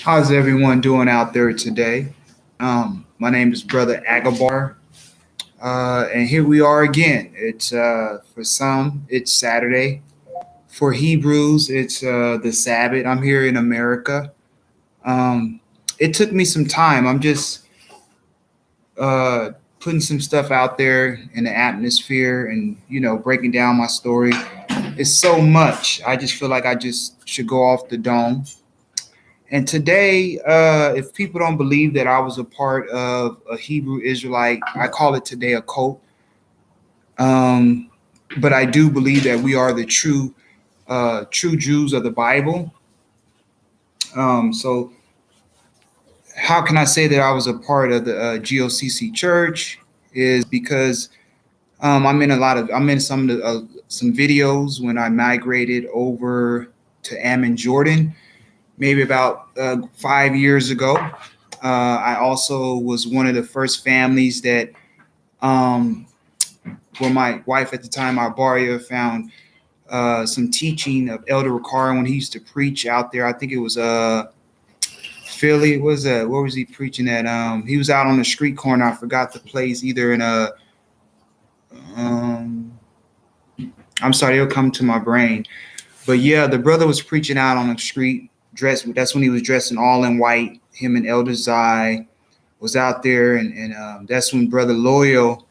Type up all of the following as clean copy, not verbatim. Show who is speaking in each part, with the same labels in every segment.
Speaker 1: How's everyone doing out there today? My name is Brother Agabar, and here we are again. It's for some, it's Saturday. For Hebrews, it's the Sabbath. I'm here in America. Um, it took me some time. I'm just uh, putting some stuff out there in the atmosphere, and breaking down my story. It's so much. I just feel like I just should go off the dome. And today, if people don't believe that I was a part of a Hebrew Israelite, I call it today a cult. Um, but I do believe that we are the true Jews of the Bible. So, how can I say that I was a part of the GOCC church? Is because I'm in some videos when I migrated over to Ammon, Jordan, maybe about 5 years ago. I also was one of the first families that, um, where my wife at the time, our Baria, found some teaching of Elder Ricard when he used to preach out there. I think it was Philly. What was he preaching at? He was out on the street corner. I forgot the place. Either in a um, I'm sorry, it'll come to my brain. But yeah, the brother was preaching out on the street. Dressed. That's when he was dressing all in white. Him and Elder Zai was out there, and that's when Brother Loyal,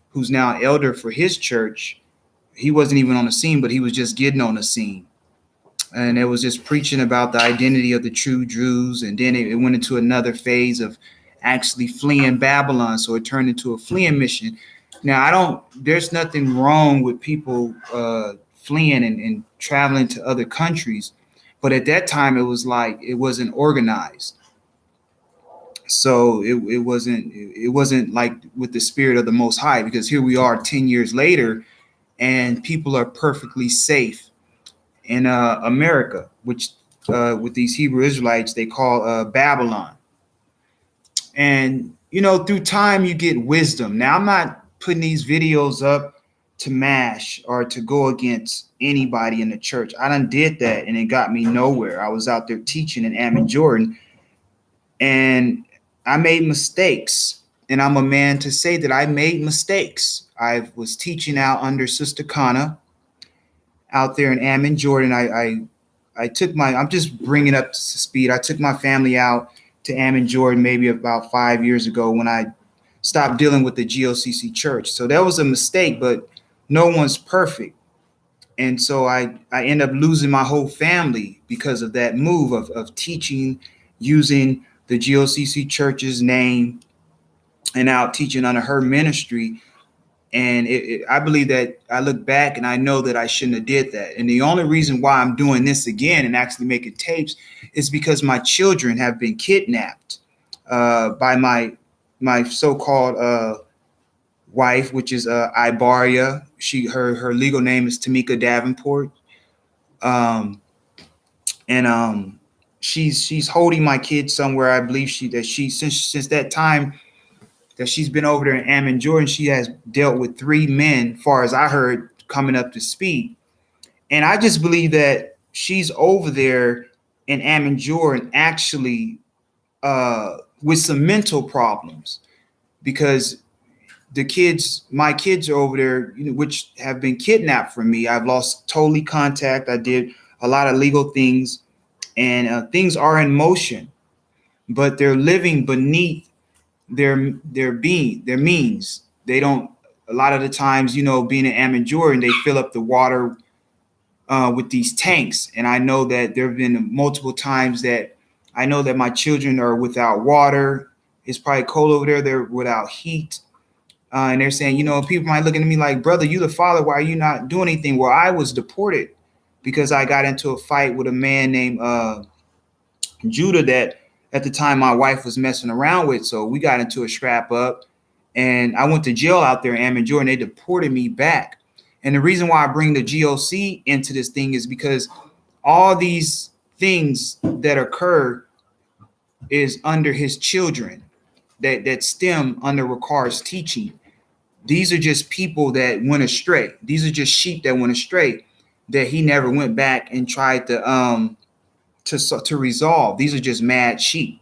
Speaker 1: who's now elder for his church, he wasn't even on the scene, but he was just getting on the scene, and it was just preaching about the identity of the true Jews, and then it went into another phase of actually fleeing Babylon, so it turned into a fleeing mission. Now, I don't. There's nothing wrong with people fleeing and traveling to other countries, but at that time, it was like it wasn't organized. So it wasn't like with the spirit of the Most High, because here we are 10 years later, and people are perfectly safe in America, which with these Hebrew Israelites they call Babylon. And through time you get wisdom. Now, I'm not putting these videos up to mash or to go against anybody in the church. I done did that and it got me nowhere. I was out there teaching in Ammon, Jordan, and I made mistakes. And I'm a man to say that I made mistakes. I was teaching out under Sister Kana out there in Ammon, Jordan. I took my, I'm just bringing up to speed. I took my family out to Ammon, Jordan, maybe about 5 years ago when I stopped dealing with the GOCC church. So that was a mistake, but no one's perfect. And so I end up losing my whole family because of that move of teaching using the GOCC church's name and out teaching under her ministry. And I believe that I look back and I know that I shouldn't have did that. And the only reason why I'm doing this again and actually making tapes is because my children have been kidnapped by my so-called wife, which is Ibaria. Her legal name is Tamika Davenport, um, and she's holding my kids somewhere. I believe she since that time that she's been over there in Ammon, Jordan, she has dealt with three men, far as I heard, coming up to speed. And I just believe that she's over there in Ammon, Jordan, actually with some mental problems, because my kids are over there, which have been kidnapped from me. I've lost totally contact. I did a lot of legal things, and things are in motion, but they're living beneath their means. They don't, a lot of the times, being in Ammon, Jordan, they fill up the water with these tanks. And I know that there have been multiple times that I know that my children are without water. It's probably cold over there. They're without heat. And they're saying, people might look at me like, brother, you the father, why are you not doing anything? Well, I was deported because I got into a fight with a man named Judah that at the time my wife was messing around with. So we got into a strap up and I went to jail out there in Ammon, Jordan. They deported me back. And the reason why I bring the GOC into this thing is because all these things that occur is under his children that stem under Ricard's teaching. These are just people that went astray. These are just sheep that went astray, that he never went back and tried to to resolve. These are just mad sheep.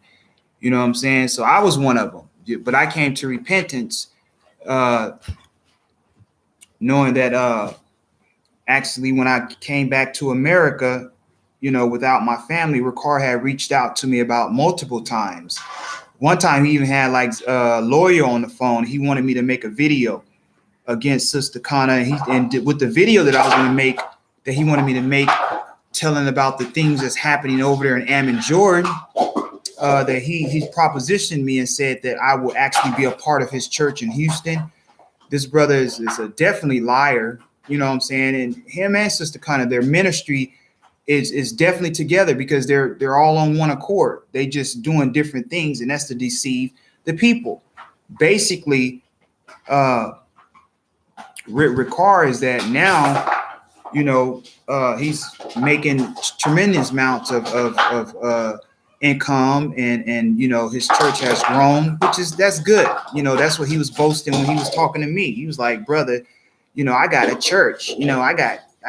Speaker 1: You know what I'm saying? So I was one of them, but I came to repentance, knowing that actually when I came back to America, without my family, Ricard had reached out to me about multiple times. One time he even had like a lawyer on the phone. He wanted me to make a video against Sister Kana, and with the video that I was going to make, that he wanted me to make, telling about the things that's happening over there in Ammon, Jordan, that he propositioned me and said that I will actually be a part of his church in Houston. This brother is a definitely liar, you know what I'm saying? And him and Sister Kana, their ministry is definitely together, because they're all on one accord. They just doing different things, and that's to deceive the people. Basically, Ricard is that now, he's making tremendous amounts of income, and his church has grown, that's good. That's what he was boasting when he was talking to me. He was like, brother, I got a church,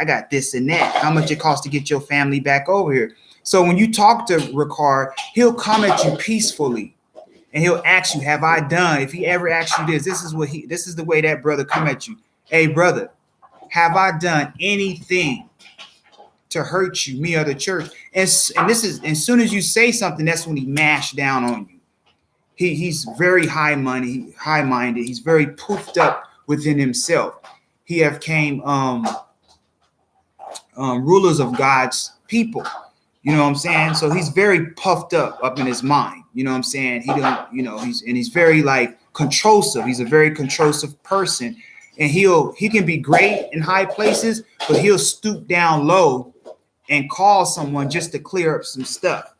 Speaker 1: I got this and that. How much it costs to get your family back over here? So when you talk to Ricard, he'll come at you peacefully, and he'll ask you, have I done? If he ever asks you this is the way that brother come at you. Hey, brother, have I done anything to hurt you, me or the church? And this is, as soon as you say something, that's when he mashed down on you. He's very high-minded. He's very poofed up within himself. He have came rulers of God's people. You know what I'm saying? So he's very puffed up in his mind. You know what I'm saying? He don't, he's very like controlsive. He's a very controlsive person. And he can be great in high places, but he'll stoop down low and call someone just to clear up some stuff.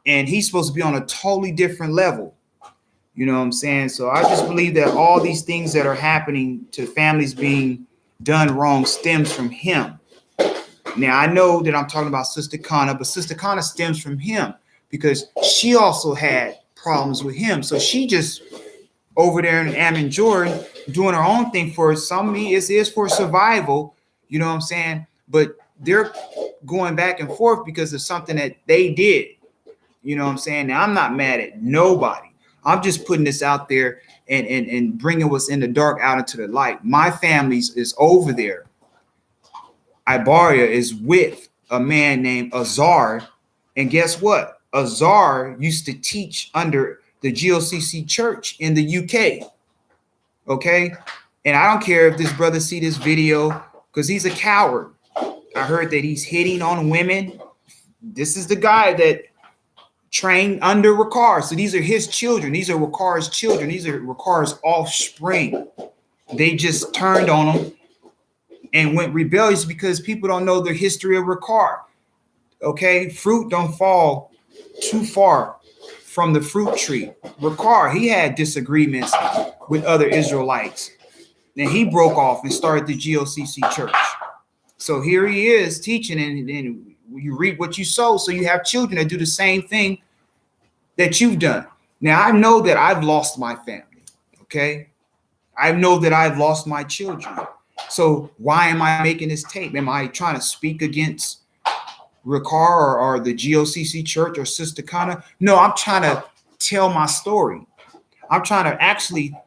Speaker 1: And he's supposed to be on a totally different level. You know what I'm saying? So I just believe that all these things that are happening to families being done wrong stems from him. Now, I know that I'm talking about Sister Kana, but Sister Kana stems from him, because she also had problems with him. So she just over there in Ammon, Jordan, doing her own thing. For some, it is for survival. You know what I'm saying? But they're going back and forth because of something that they did. You know what I'm saying? Now, I'm not mad at nobody. I'm just putting this out there and bringing what's in the dark out into the light. My family is over there. Ibaria is with a man named Azar. And guess what? Azar used to teach under the GOCC church in the UK. Okay? And I don't care if this brother see this video, because he's a coward. I heard that he's hitting on women. This is the guy that trained under Ricard. So these are his children. These are Ricard's children. These are Ricard's offspring. They just turned on him and went rebellious because people don't know the history of Ricard. Okay? Fruit don't fall too far from the fruit tree. Ricard, he had disagreements with other Israelites. Then he broke off and started the GOCC church. So here he is teaching, and you reap what you sow. So you have children that do the same thing that you've done. Now, I know that I've lost my family, okay? I know that I've lost my children. So why am I making this tape? Am I trying to speak against Ricard or the GOCC church or Sister Kana? No, I'm trying to tell my story. I'm trying to actually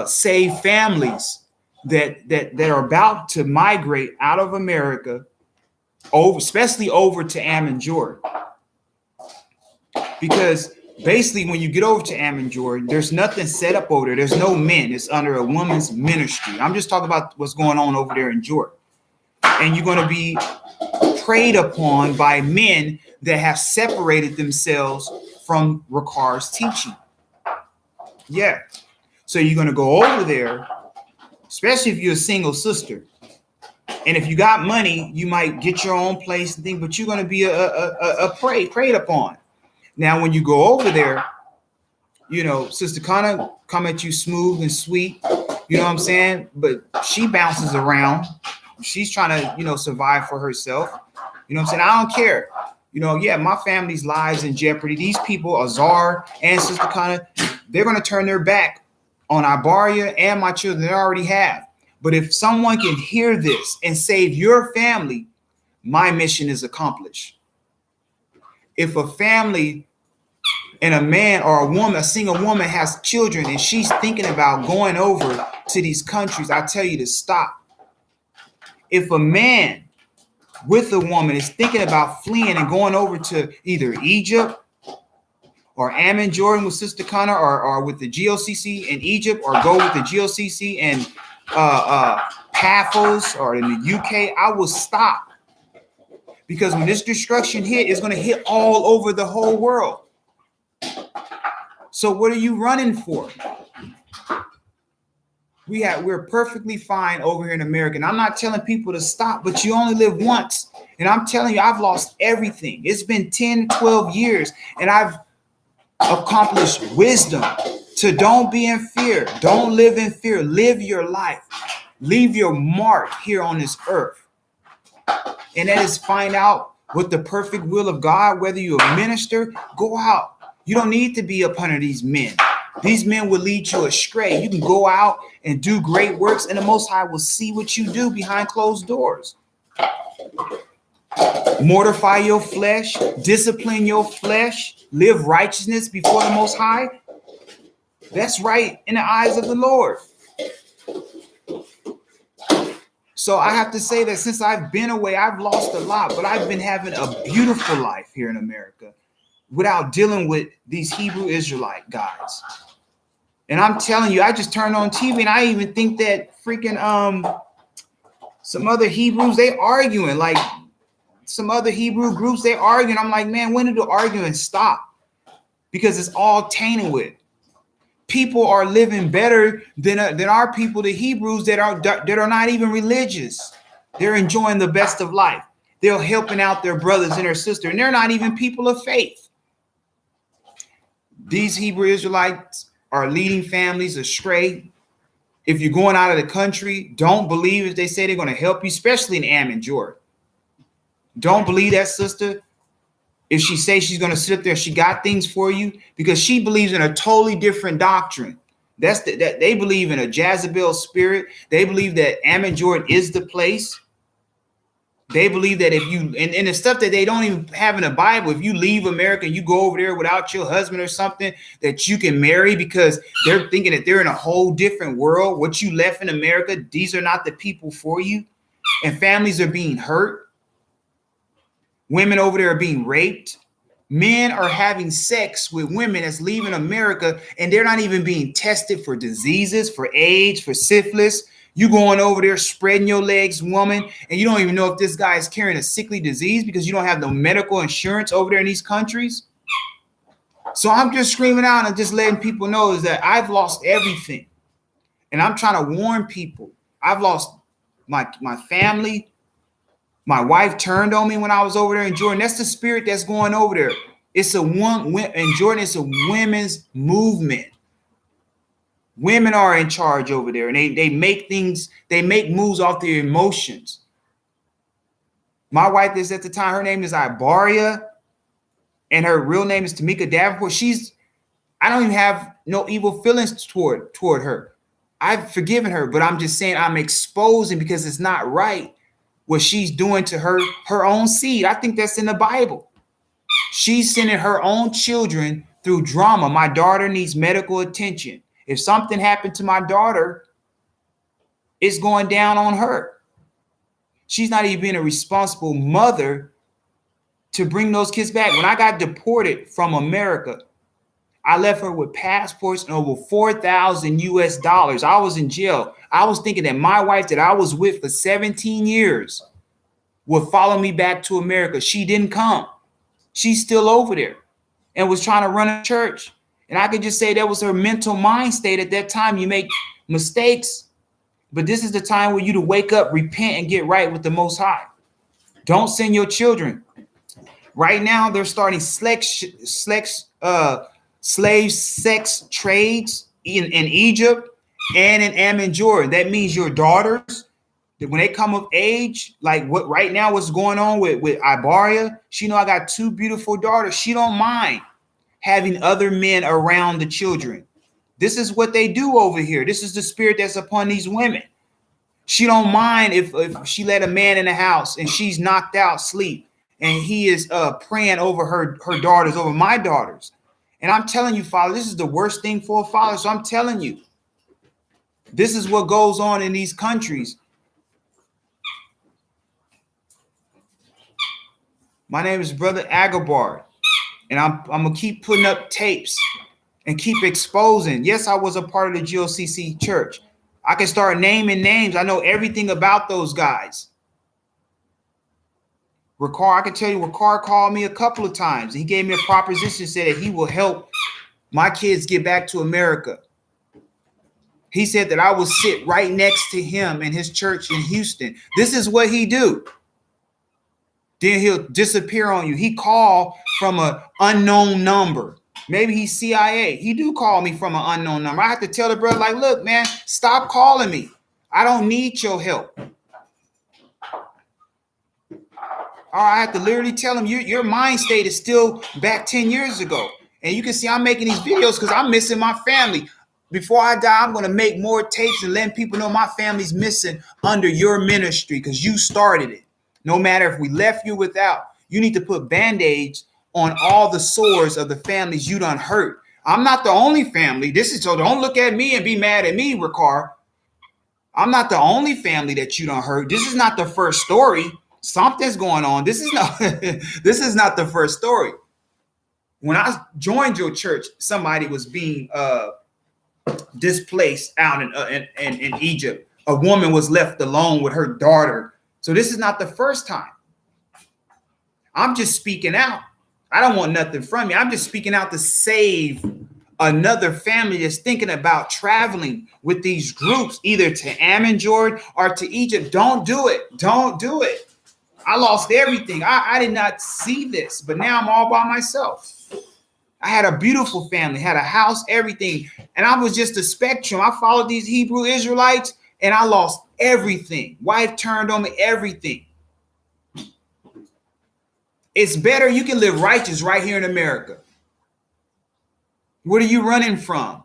Speaker 1: save families that are about to migrate out of America, especially over to Ammon, Jordan. Because basically, when you get over to Ammon, Jordan, there's nothing set up over there. There's no men. It's under a woman's ministry. I'm just talking about what's going on over there in Jordan. And you're going to be preyed upon by men that have separated themselves from Ricard's teaching. Yeah. So you're going to go over there, especially if you're a single sister. And if you got money, you might get your own place and things, but you're going to be preyed upon. Now, when you go over there, Sister Kana come at you smooth and sweet, you know what I'm saying? But she bounces around. She's trying to, survive for herself. You know what I'm saying? I don't care. My family's lives in jeopardy. These people, Azar and Sister Kana, they're going to turn their back on Ibaria and my children. They already have. But if someone can hear this and save your family, my mission is accomplished. If a family and a man or a woman, a single woman has children and she's thinking about going over to these countries, I tell you to stop. If a man with a woman is thinking about fleeing and going over to either Egypt or Ammon, Jordan with Sister Connor, or with the GOCC in Egypt, or go with the GOCC and Paphos or in the UK, I will stop. Because when this destruction hit, it's going to hit all over the whole world. So what are you running for? We're perfectly fine over here in America. And I'm not telling people to stop, but you only live once. And I'm telling you, I've lost everything. It's been 10, 12 years, and I've accomplished wisdom to don't be in fear. Don't live in fear. Live your life. Leave your mark here on this earth. And that is find out what the perfect will of God, whether you're a minister, go out. You don't need to be up under these men. These men will lead you astray. You can go out and do great works, and the Most High will see what you do behind closed doors. Mortify your flesh, discipline your flesh, live righteousness before the Most High. That's right in the eyes of the Lord. So I have to say that since I've been away, I've lost a lot, but I've been having a beautiful life here in America without dealing with these Hebrew Israelite guys. And I'm telling you, I just turned on TV and I even think that freaking some other Hebrews, they arguing, like some other Hebrew groups, they arguing. I'm like, man, when did the arguing stop? Because it's all tainted with. People are living better than our people, the Hebrews that are not even religious. They're enjoying the best of life. They're helping out their brothers and their sisters, and they're not even people of faith. These Hebrew Israelites are leading families astray. If you're going out of the country, don't believe if they say they're going to help you, especially in Ammon, Jordan. Don't believe that sister. If she says she's going to sit up there, she got things for you, because she believes in a totally different doctrine. That they believe in a Jezebel spirit. They believe that Ammon, Jordan is the place. They believe that if you, and the stuff that they don't even have in the Bible, if you leave America and you go over there without your husband or something, that you can marry, because they're thinking that they're in a whole different world. What you left in America, these are not the people for you. And families are being hurt. Women over there are being raped. Men are having sex with women that's leaving America, and they're not even being tested for diseases, for AIDS, for syphilis. You going over there spreading your legs, woman, and you don't even know if this guy is carrying a sickly disease because you don't have no medical insurance over there in these countries. So I'm just screaming out and just letting people know is that I've lost everything. And I'm trying to warn people. I've lost my family. My wife turned on me when I was over there in Jordan. That's the spirit that's going over there. It's in Jordan, it's a women's movement. Women are in charge over there, and they make moves off their emotions. My wife is at the time, her name is Ibaria, and her real name is Tamika Davenport. I don't even have no evil feelings toward her. I've forgiven her, but I'm just saying I'm exposing, because it's not right what she's doing to her own seed. I think that's in the Bible. She's sending her own children through drama. My daughter needs medical attention. If something happened to my daughter, it's going down on her. She's not even being a responsible mother to bring those kids back. When I got deported from America, I left her with passports and over $4,000 US. I was in jail. I was thinking that my wife that I was with for 17 years would follow me back to America. She didn't come. She's still over there and was trying to run a church. And I could just say that was her mental mind state at that time. You make mistakes, but this is the time where you to wake up, repent, and get right with the Most High. Don't send your children. Right now, they're starting slave sex trades in Egypt and in Ammon, Jordan. That means your daughters, when they come of age, like what right now, what's going on with Ibaria, she know I got two beautiful daughters. She don't mind having other men around the children. This is what they do over here. This is the spirit that's upon these women. She don't mind if she let a man in the house and she's knocked out, sleep, and he is praying over her daughters, over my daughters. And I'm telling you, Father, this is the worst thing for a father. So I'm telling you, this is what goes on in these countries. My name is Brother Agabard, and I'm gonna keep putting up tapes and keep exposing. Yes, I was a part of the GOCC church. I can start naming names. I know everything about those guys. Ricard, I can tell you, Ricard called me a couple of times. He gave me a proposition, said that he will help my kids get back to America. He said that I will sit right next to him in his church in Houston. This is what he do. Then he'll disappear on you. He called from an unknown number. Maybe he's CIA. He do call me from an unknown number. I have to tell the brother, like, look, man, stop calling me. I don't need your help. Or I have to literally tell him your mind state is still back 10 years ago. And you can see I'm making these videos because I'm missing my family. Before I die, I'm going to make more tapes and letting people know my family's missing under your ministry because you started it. No matter if we left you without, you need to put band-aids on all the sores of the families you done hurt. I'm not the only family. So don't look at me and be mad at me, Ricard. I'm not the only family that you done hurt. This is not the first story. Something's going on. This is not the first story. When I joined your church, somebody was being displaced out in Egypt. A woman was left alone with her daughter. So this is not the first time. I'm just speaking out. I don't want nothing from you. I'm just speaking out to save another family that's thinking about traveling with these groups, either to Amman, Jordan, or to Egypt. Don't do it. Don't do it. I lost everything. I did not see this, but now I'm all by myself. I had a beautiful family, had a house, everything. And I was just a spectrum. I followed these Hebrew Israelites and I lost everything. Wife turned on me, everything. It's better you can live righteous right here in America. What are you running from?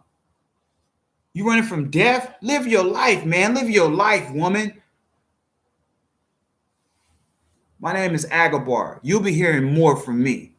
Speaker 1: You running from death? Live your life, man. Live your life, woman. My name is Agabard. You'll be hearing more from me.